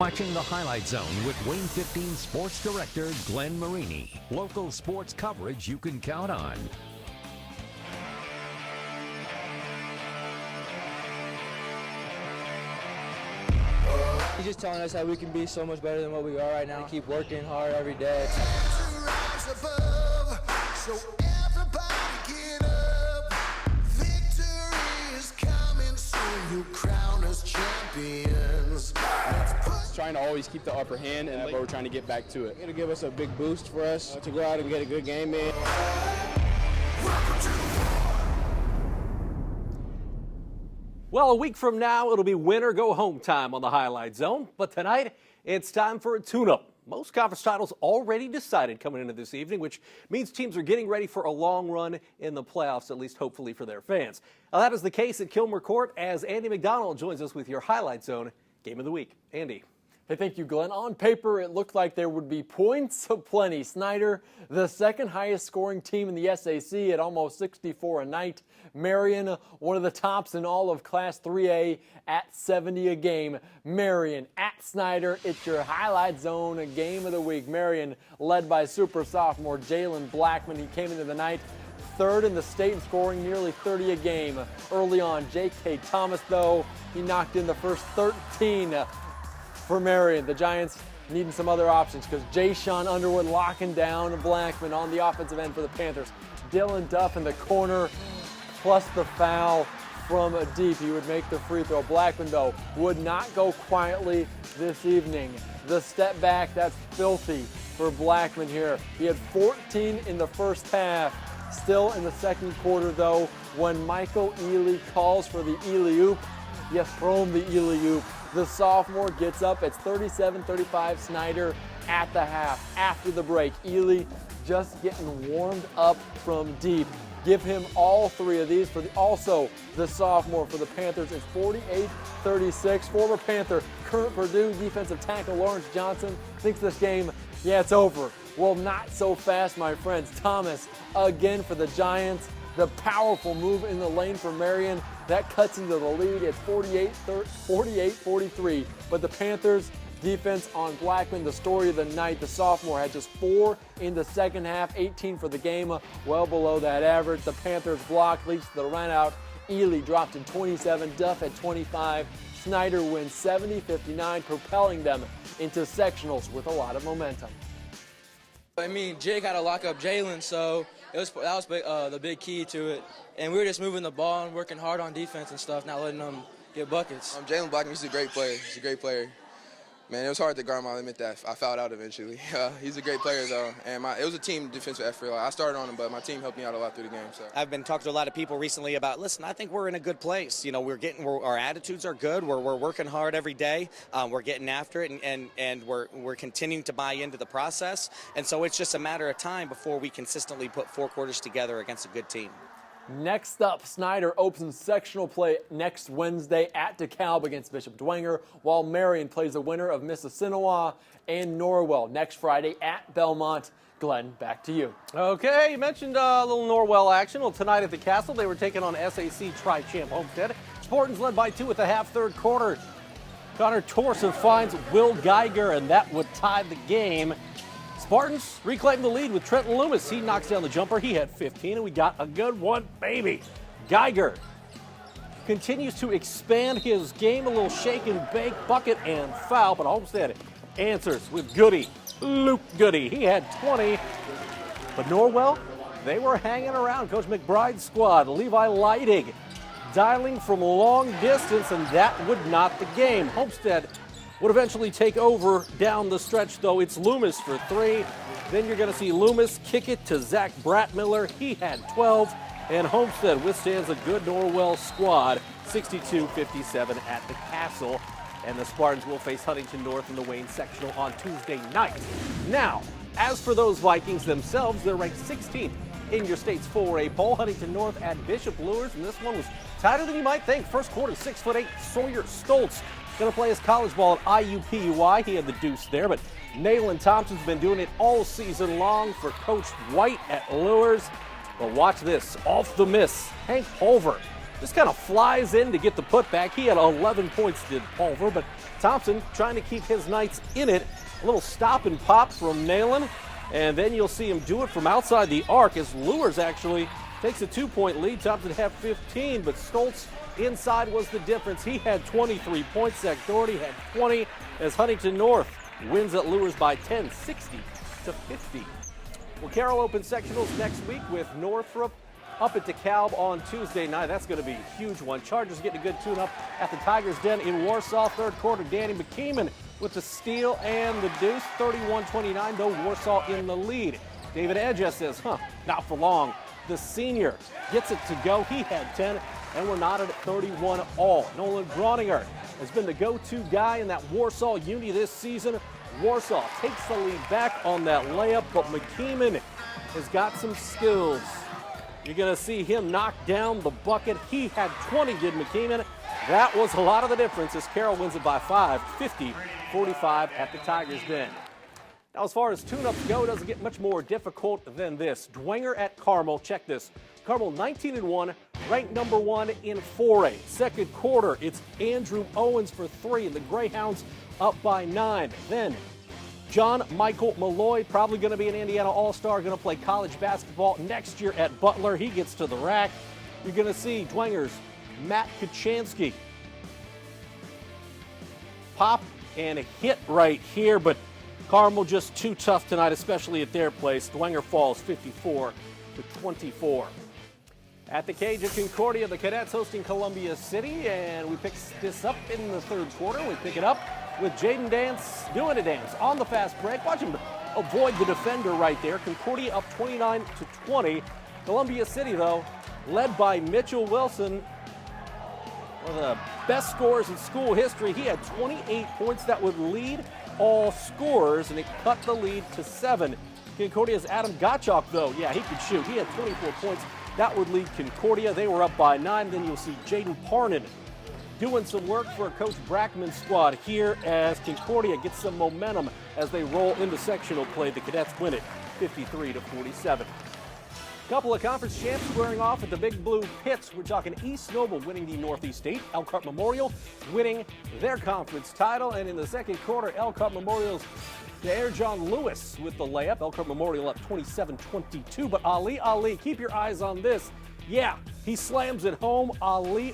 Watching the Highlight Zone with Wayne 15 Sports Director Glenn Marini. Local sports coverage you can count on. He's just telling us how we can be so much better than what we are right now. Keep working hard every day. Trying to always keep the upper hand, and but we're trying to get back to it. It'll give us a big boost for us to go out and get a good game in. Well, a week from now, it'll be win or go home time on the Highlight Zone. But tonight, it's time for a tune-up. Most conference titles already decided coming into this evening, which means teams are getting ready for a long run in the playoffs, at least hopefully for their fans. Now, that is the case at Kilmer Court as Andy McDonald joins us with your Highlight Zone Game of the Week. Andy. Hey, thank you, Glenn. On paper, it looked like there would be points aplenty. Snyder, the second highest scoring team in the SAC at almost 64 a night. Marion, one of the tops in all of Class 3A at 70 a game. Marion at Snyder, it's your Highlight Zone Game of the Week. Marion led by super sophomore Jalen Blackman. He came into the night third in the state in scoring, nearly 30 a game. Early on, J.K. Thomas, though, he knocked in the first 13 for Marion. The Giants needing some other options because Jay-Sean Underwood locking down Blackman on the offensive end for the Panthers. Dylan Duff in the corner, plus the foul from deep. He would make the free throw. Blackman, though, would not go quietly this evening. The step back, that's filthy for Blackman here. He had 14 in the first half. Still in the second quarter, though, when Michael Ely calls for the Ely-oop, you throw him the Ely-oop. The sophomore gets up. It's 37-35 Snyder at the half. After the break, Ely just getting warmed up from deep. Give him all three of these for also the sophomore for the Panthers. It's 48-36. Former Panther, current Purdue defensive tackle Lawrence Johnson thinks this game, yeah, it's over. Well, not so fast, my friends. Thomas again for the Giants. The powerful move in the lane for Marion. That cuts into the lead. It's 48-43. But the Panthers' defense on Blackman, the story of the night. The sophomore had just 4 in the second half, 18 for the game, well below that average. The Panthers block leads to the run-out. Ely dropped in 27, Duff at 25. Snyder wins 70-59, propelling them into sectionals with a lot of momentum. I mean, Jake had to lock up Jalen, so that was the big key to it. And we were just moving the ball and working hard on defense and stuff, not letting them get buckets. Jalen Blackman, he's a great player. He's a great player. Man, it was hard to guard him. I'll admit that. I fouled out eventually. He's a great player, though. And it was a team defensive effort. I started on him, but my team helped me out a lot through the game. So I've been talking to a lot of people recently about, listen, I think we're in a good place. You know, our attitudes are good. We're working hard every day. We're getting after it, and we're continuing to buy into the process. And so it's just a matter of time before we consistently put 4 quarters together against a good team. Next up, Snyder opens sectional play next Wednesday at DeKalb against Bishop Dwenger, while Marion plays the winner of Mississinewa and Norwell next Friday at Belmont. Glenn, back to you. Okay, you mentioned a little Norwell action. Well, tonight at the Castle, they were taking on SAC tri-champ Homestead. Spartans led by 2 at the half, third quarter. Connor Torson finds Will Geiger, and that would tie the game. Spartans reclaim the lead with Trenton Loomis. He knocks down the jumper. He had 15, and we got a good one, baby. Geiger continues to expand his game. A little shake and bake, bucket, and foul, but Homestead answers with Goody. Luke Goody. He had 20. But Norwell, they were hanging around. Coach McBride's squad, Levi Leidig, dialing from long distance, and that would knot the game. Homestead would eventually take over down the stretch, though. It's Loomis for 3. Then you're going to see Loomis kick it to Zach Bratmiller. He had 12. And Homestead withstands a good Norwell squad, 62-57 at the Castle. And the Spartans will face Huntington North in the Wayne sectional on Tuesday night. Now, as for those Vikings themselves, they're ranked 16th in your state's 4A poll. Huntington North at Bishop Lures, and this one was tighter than you might think. First quarter, 6'8", Sawyer Stoltz going to play his college ball at IUPUI. He had the deuce there, but Nayland Thompson's been doing it all season long for Coach White at Lures. But watch this, off the miss, Hank Pulver just kind of flies in to get the putback. He had 11 points, did Pulver, but Thompson trying to keep his Knights in it. A little stop and pop from Nalen, and then you'll see him do it from outside the arc as Lures actually takes a 2-point lead. Thompson had 15, but Stoltz inside was the difference. He had 23 points. Zach Doherty had 20 as Huntington North wins at Lures by 10, 60-50. Well, Carroll opens sectionals next week with Northrop up at DeKalb on Tuesday night. That's going to be a huge one. Chargers getting a good tune-up at the Tigers' Den in Warsaw. Third quarter, Danny McKeeman with the steal and the deuce. 31-29, though Warsaw in the lead. David Edges says, not for long. The senior gets it to go. He had 10, and we're knotted at 31 all. Nolan Groninger has been the go-to guy in that Warsaw uni this season. Warsaw takes the lead back on that layup, but McKeeman has got some skills. You're going to see him knock down the bucket. He had 20, did McKeeman. That was a lot of the difference as Carroll wins it by 5, 50-45 at the Tigers' Den. Now, as far as tune-ups go, it doesn't get much more difficult than this. Dwenger at Carmel. Check this. Carmel 19-1, ranked number 1 in 4A. Second quarter, it's Andrew Owens for 3, and the Greyhounds up by 9. Then John Michael Malloy, probably going to be an Indiana All-Star, going to play college basketball next year at Butler. He gets to the rack. You're going to see Dwenger's Matt Kachansky pop and hit right here, but Carmel just too tough tonight, especially at their place. Dwenger falls 54-24. At the cage at Concordia, the Cadets hosting Columbia City, and we pick this up in the third quarter. We pick it up with Jaden Dance doing a dance on the fast break. Watch him avoid the defender right there. Concordia up 29-20. Columbia City, though, led by Mitchell Wilson, one of the best scorers in school history. He had 28 points that would lead all scorers, and it cut the lead to 7. Concordia's Adam Gottschalk, though, he could shoot. He had 24 points. That would lead Concordia. They were up by 9. Then you'll see Jaden Parnan doing some work for Coach Brackman's squad here as Concordia gets some momentum as they roll into sectional play. The Cadets win it 53-47. Couple of conference champs squaring off at the Big Blue Pits. We're talking East Noble winning the Northeast State. Elkhart Memorial winning their conference title. And in the second quarter, Elkhart Memorial's Air John Lewis with the layup. Elkhart Memorial up 27-22. But Ali, keep your eyes on this. Yeah, he slams it home. Ali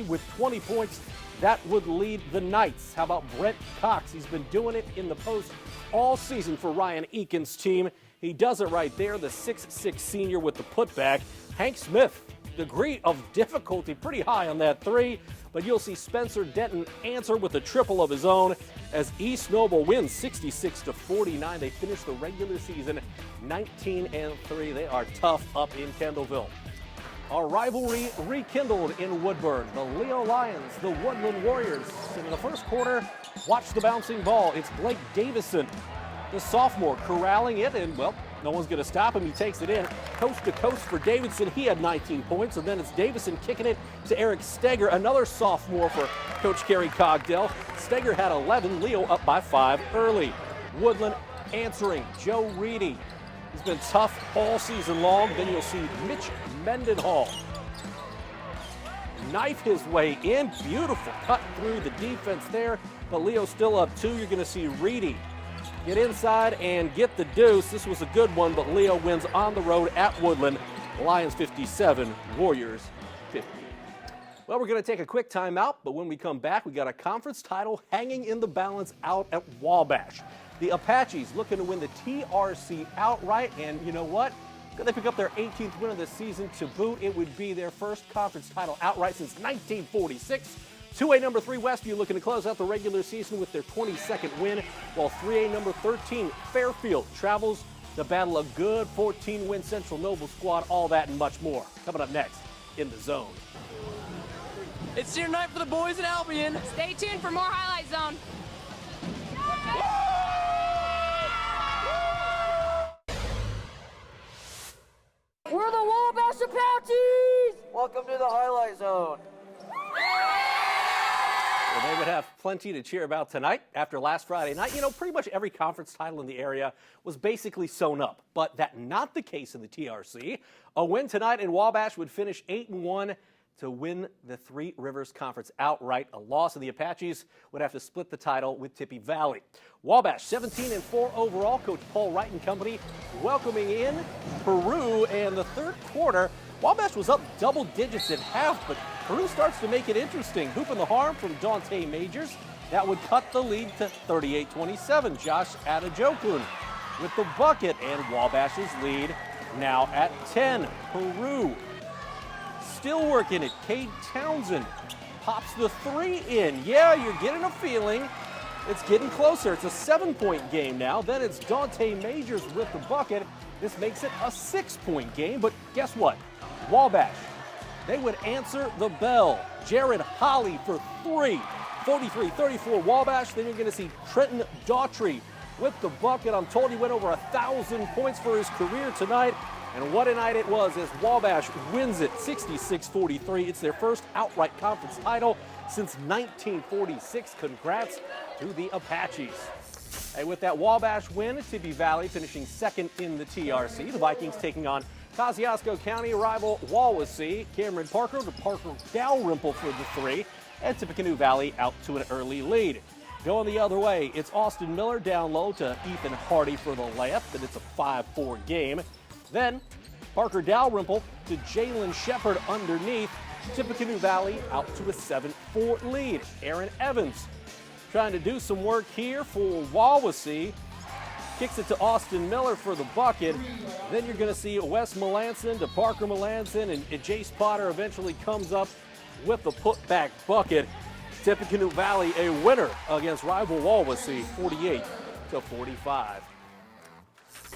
with 20 points. That would lead the Knights. How about Brent Cox? He's been doing it in the post all season for Ryan Eakin's team. He does it right there, the 6'6 senior with the putback. Hank Smith, degree of difficulty pretty high on that 3, but you'll see Spencer Denton answer with a triple of his own as East Noble wins 66-49. They finish the regular season 19-3. They are tough up in Kendallville. Our rivalry rekindled in Woodburn. The Leo Lions, the Woodland Warriors. In the first quarter, watch the bouncing ball. It's Blake Davison, the sophomore, corralling it, and, well, no one's going to stop him. He takes it in coast to coast for Davidson. He had 19 points, and then it's Davison kicking it to Eric Steger, another sophomore for Coach Kerry Cogdell. Steger had 11, Leo up by 5 early. Woodland answering, Joe Reedy. He's been tough all season long. Then you'll see Mitch Mendenhall knife his way in. Beautiful cut through the defense there, but Leo still up 2. You're going to see Reedy get inside and get the deuce. This was a good one, but Leo wins on the road at Woodland. Lions 57, Warriors 50. Well, we're going to take a quick timeout, but when we come back, we got a conference title hanging in the balance out at Wabash. The Apaches looking to win the TRC outright, and you know what? Could they pick up their 18th win of the season to boot? It would be their first conference title outright since 1946. 2A number 3 Westview looking to close out the regular season with their 22nd win, while 3A number 13 Fairfield travels to battle a good 14-win Central Noble squad. All that and much more coming up next in The Zone. It's senior night for the boys in Albion. Stay tuned for more Highlight Zone. We're the Wabash Apaches! Welcome to the Highlight Zone. Well, they would have plenty to cheer about tonight after last Friday night. You know, pretty much every conference title in the area was basically sewn up, but that's not the case in the TRC. A win tonight in Wabash would finish 8-1, to win the Three Rivers Conference outright. A loss of the Apaches would have to split the title with Tippy Valley. Wabash 17-4 overall. Coach Paul Wright and company welcoming in Peru, and the third quarter, Wabash was up double digits at half, but Peru starts to make it interesting. Hoop in the harm from Dante Majors. That would cut the lead to 38-27. Josh Adajokun with the bucket, and Wabash's lead now at 10. Peru still working it. Cade Townsend pops the three in. Yeah, you're getting a feeling it's getting closer. It's a 7-point game now. Then it's Dante Majors with the bucket. This makes it a 6-point game, but guess what? Wabash, they would answer the bell. Jared Holly for three. 43-34 Wabash. Then you're going to see Trenton Daughtry with the bucket. I'm told he went over 1,000 points for his career tonight. And what a night it was as Wabash wins it 66-43. It's their first outright conference title since 1946. Congrats to the Apaches. And with that Wabash win, Tippy Valley finishing second in the TRC. The Vikings taking on Kosciuszko County rival Wawasee. Cameron Parker to Parker Dalrymple for the three. And Tippecanoe Valley out to an early lead. Going the other way, it's Austin Miller down low to Ethan Hardy for the layup, and it's a 5-4 game. Then Parker Dalrymple to Jalen Shepard underneath. Tippecanoe Valley out to a 7-4 lead. Aaron Evans trying to do some work here for Wawasee. Kicks it to Austin Miller for the bucket. Then you're going to see Wes Melanson to Parker Melanson, and Jace Potter eventually comes up with the putback bucket. Tippecanoe Valley a winner against rival Wawasee, 48-45.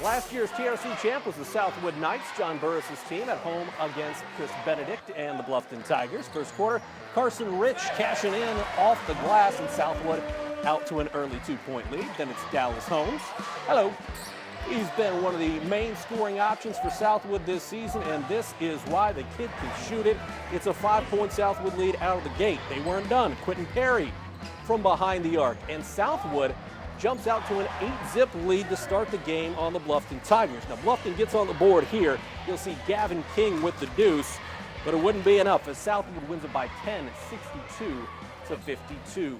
Last year's TRC champ was the Southwood Knights. John Burris' team at home against Chris Benedict and the Bluffton Tigers. First quarter, Carson Rich cashing in off the glass, and Southwood out to an early 2-point lead. Then it's Dallas Holmes. Hello. He's been one of the main scoring options for Southwood this season, and this is why the kid can shoot it. It's a 5-point Southwood lead out of the gate. They weren't done. Quentin Perry from behind the arc, and Southwood jumps out to an 8-zip lead to start the game on the Bluffton Tigers. Now, Bluffton gets on the board here. You'll see Gavin King with the deuce, but it wouldn't be enough as Southwood wins it by 10, 62-52.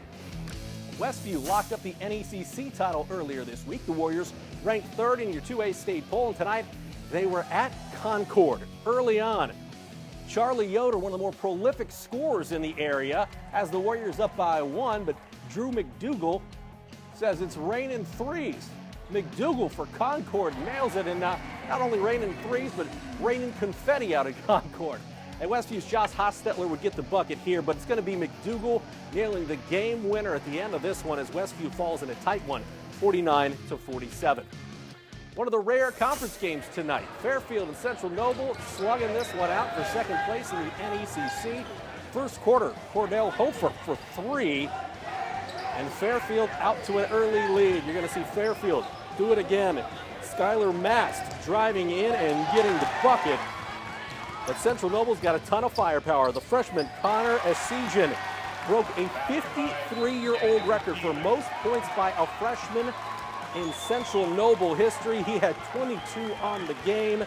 Westview locked up the NECC title earlier this week. The Warriors ranked third in your 2A state poll, and tonight they were at Concord. Early on, Charlie Yoder, one of the more prolific scorers in the area, has the Warriors up by 1, but Drew McDougal says it's raining threes. McDougal for Concord nails it, and not only raining threes, but raining confetti out of Concord. And Westview's Josh Hostetler would get the bucket here, but it's going to be McDougal nailing the game winner at the end of this one as Westview falls in a tight one, 49-47. One of the rare conference games tonight. Fairfield and Central Noble slugging this one out for second place in the NECC. First quarter, Cordell Hofer for three, and Fairfield out to an early lead. You're going to see Fairfield do it again. Skylar Mast driving in and getting the bucket. But Central Noble's got a ton of firepower. The freshman Connor Esijan broke a 53-year-old record for most points by a freshman in Central Noble history. He had 22 on the game.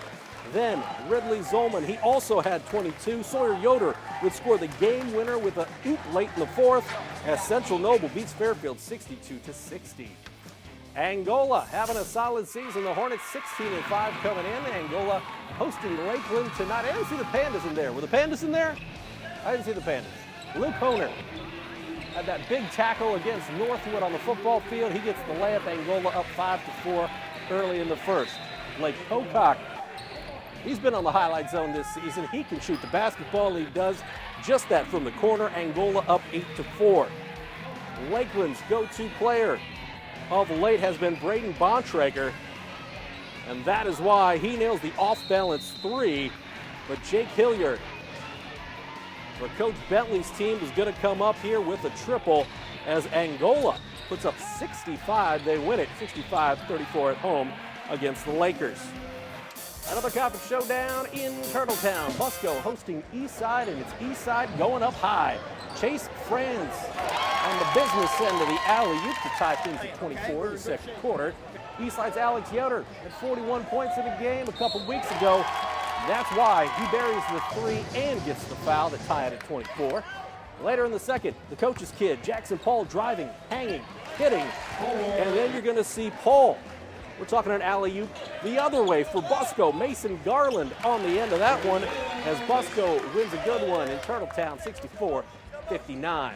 Then Ridley Zolman, he also had 22. Sawyer Yoder would score the game winner with a oop late in the fourth as Central Noble beats Fairfield 62-60. Angola having a solid season. The Hornets 16-5 coming in. Angola hosting Lakeland tonight. I didn't see the Pandas in there. Were the Pandas in there? I didn't see the Pandas. Luke Honer had that big tackle against Northwood on the football field. He gets the layup. Angola up 5-4 early in the first. Blake Pocock, he's been on the highlight zone this season. He can shoot the basketball. He does just that from the corner. Angola up 8-4. Lakeland's go-to player of late has been Braden Bontrager, and that is why he nails the off-balance three. But Jake Hilliard for Coach Bentley's team is going to come up here with a triple as Angola puts up 65. They win it 65-34 at home against the Lakers. Another conference showdown in Turtletown. Busco hosting Eastside, and it's Eastside going up high. Chase Franz on the business end of the alley-oop to tie things at 24 in the second quarter. Eastside's Alex Yoder had 41 points in the game a couple weeks ago. That's why he buries the three and gets the foul to tie it at 24. Later in the second, the coach's kid, Jackson Paul, driving, hanging, hitting, and then you're going to see Paul. We're talking an alley-oop the other way for Busco. Mason Garland on the end of that one as Busco wins a good one in Turtletown, 64-59.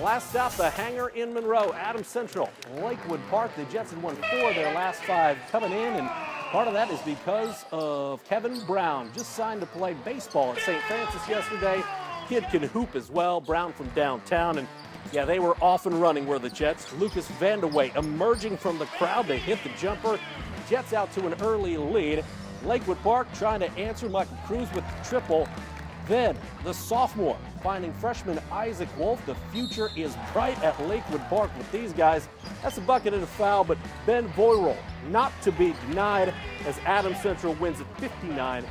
Last stop, the hangar in Monroe, Adams Central, Lakewood Park. The Jets had won 4 of their last 5 coming in, and part of that is because of Kevin Brown. Just signed to play baseball at St. Francis yesterday. Kid can hoop as well. Brown from downtown, and yeah, they were off and running were the Jets. Lucas Vandeweghe emerging from the crowd. They hit the jumper. Jets out to an early lead. Lakewood Park trying to answer. Michael Cruz with the triple. Then the sophomore finding freshman Isaac Wolf. The future is bright at Lakewood Park with these guys. That's a bucket and a foul, but Ben Voirol not to be denied as Adams Central wins at 59-50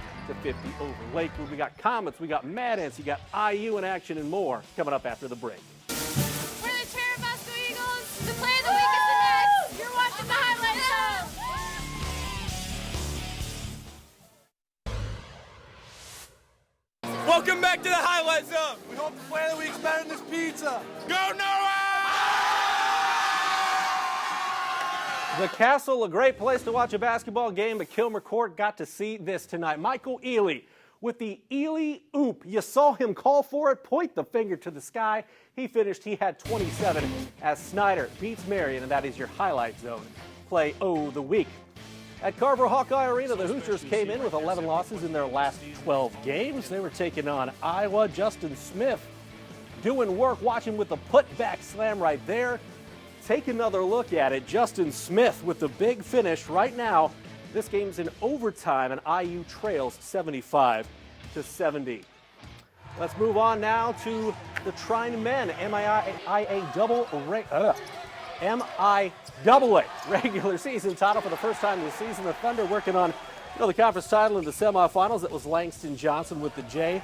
over Lakewood. We got Comets, we got Mad Ants, you got IU in action and more coming up after the break. We're the Cherubusco Eagles. The play of the week is the next. You're watching the highlight zone. Welcome back to the highlight zone. We hope the play of the week's better than this pizza. Go Norwell! The Castle, a great place to watch a basketball game, but Kilmer Court got to see this tonight. Michael Ealy with the Ealy Oop. You saw him call for it, point the finger to the sky. He finished, he had 27 as Snyder beats Marion, and that is your highlight zone play of the week. At Carver Hawkeye Arena, the Hoosiers came in with 11 losses in their last 12 games. They were taking on Iowa. Justin Smith doing work, watching with the putback slam right there. Take another look at it. Justin Smith with the big finish right now. This game's in overtime, and IU trails 75-70. Let's move on now to the Trine men. MIAA regular season title for the first time this season. The Thunder working on the conference title in the semifinals. It was Langston Johnson with the J.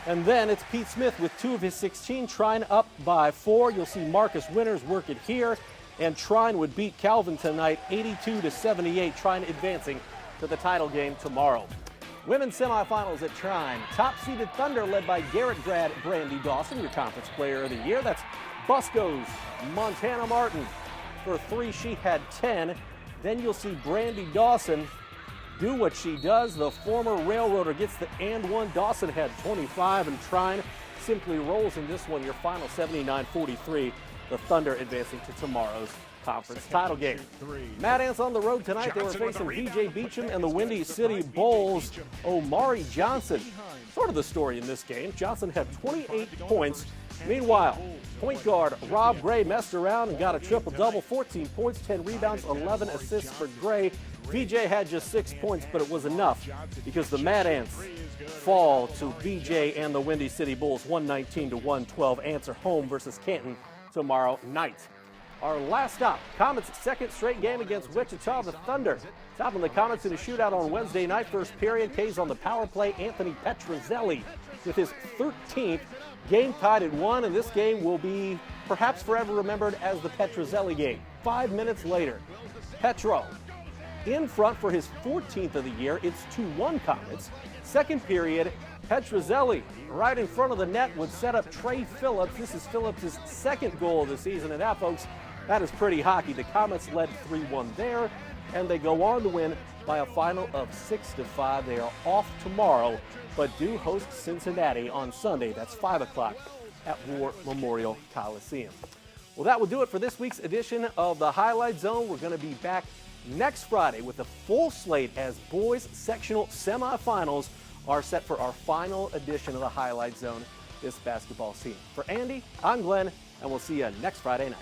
And then it's Pete Smith with 2 of his 16. Trine up by 4. You'll see Marcus Winters work it here. And Trine would beat Calvin tonight 82-78. Trine advancing to the title game tomorrow. Women's semifinals at Trine. Top-seeded Thunder led by Garrett grad Brandy Dawson, your conference player of the year. That's Busco's Montana Martin. For 3, she had 10. Then you'll see Brandy Dawson do what she does. The former Railroader gets the and one. Dawson had 25, and Trine simply rolls in this one. Your final 79-43. The Thunder advancing to tomorrow's conference title game. Mad Ants on the road tonight. They were facing VJ Beecham and the Windy City Bulls. Omari Johnson, sort of the story in this game. Johnson had 28 points. Meanwhile, point guard Rob Gray messed around and got a triple-double, 14 points, 10 rebounds, 11 assists for Gray. VJ had just 6 points, but it was enough because the Mad Ants fall to VJ and the Windy City Bulls 119-112. Ants are home versus Canton tomorrow night. Our last stop, Comets' second straight game against Wichita. The Thunder topping the Comets in a shootout on Wednesday night. First period, K's on the power play. Anthony Petrozelli with his 13th. Game tied at 1, and this game will be perhaps forever remembered as the Petrozelli game. 5 minutes later, Petro in front for his 14th of the year. It's 2-1 Comets. Second period, Petrozelli right in front of the net would set up Trey Phillips. This is Phillips' second goal of the season, and that, folks, that is pretty hockey. The Comets led 3-1 there, and they go on to win by a final of 6-5. They are off tomorrow, but do host Cincinnati on Sunday. That's 5 o'clock at War Memorial Coliseum. Well, that will do it for this week's edition of the Highlight Zone. We're going to be back next Friday with a full slate as boys sectional semifinals are set for our final edition of the Highlight Zone this basketball season. For Andy, I'm Glenn, and we'll see you next Friday night.